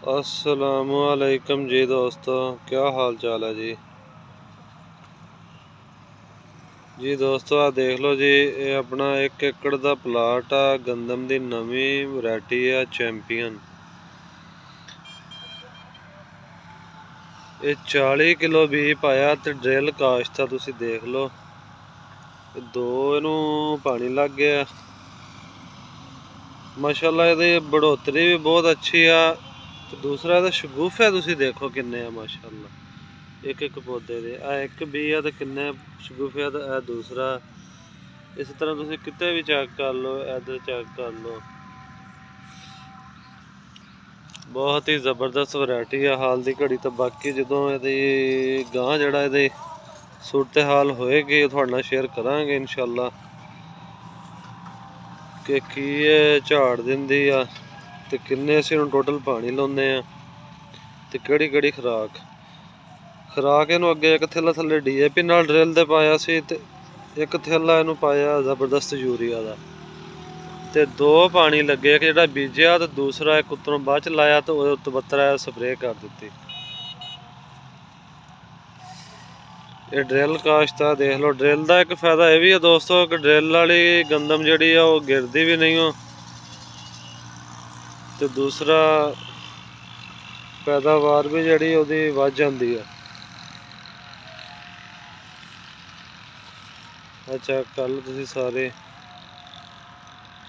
अस्सलामुअलैकुम जी दोस्तों, क्या हाल चाल है जी। दोस्तों आ देख लो जी, ये अपना 1 एकड़ का प्लाट आ गंदम की नवी वैरायटी है चैंपियन। ये 40 किलो भी पाया तो ड्रिल काश्त था, तुसी देख लो। दो इनू पानी लग गया माशाल्लाह। ये बढ़ोतरी भी बहुत अच्छी है। तो दूसरा ये शगुफे तुसी देखो किन्ने है माशाल्लाह। एक पौधे दे एक भी है तो किन्ने शगुफे। तो दूसरा इस तरह तुसी किते भी चेक कर लो, इधर चेक कर लो। बहुत ही ज़बरदस्त वैरायटी है हाल की घड़ी। तो बाकी जो ये गां जड़ा ये सूरत हाल होएगी थोड़े नाल शेयर करांगे इंशाल्लाह कि की झाड़ दिंदी आ ते किन्ने असीं टोटल पानी लाउने आ ते केड़ी खुराक इनू अगे एक थैला थल्ले DAP नाल ड्रिल दे पाया सी ते एक थैला इनू पाया ज़बरदस्त यूरिया दा ते 2 पानी लगे। एक जेह्ड़ा बीजेआ ते दूसरा एक उत्तरों बाद च लाया तो ओह्दे उत्ते बत्तरा स्प्रे कर दित्ती। ये ड्रिल काश्त है, देख लो। ड्रिल का एक फायदा यह भी है दोस्तों कि ड्रिल वाली गंदम जी गिरती भी नहीं हो। तो दूसरा पैदावार भी जी वो वध जाती है। अच्छा कल तुसी सारे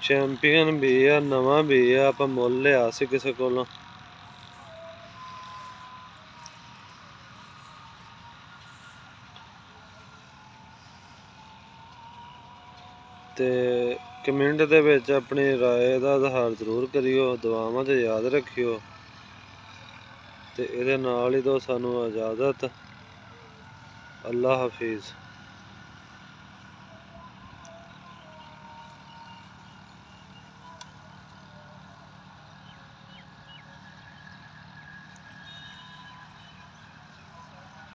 चैंपियन भी है, नवा भी है, आप मुल लिया सी किसी को। ते कमेंट दे विच अपनी राय का इजहार जरूर करियो, दुआवां ते याद रखियो। ते इहदे नाल ही दो सानू इजाज़त। अल्लाह हाफिज़।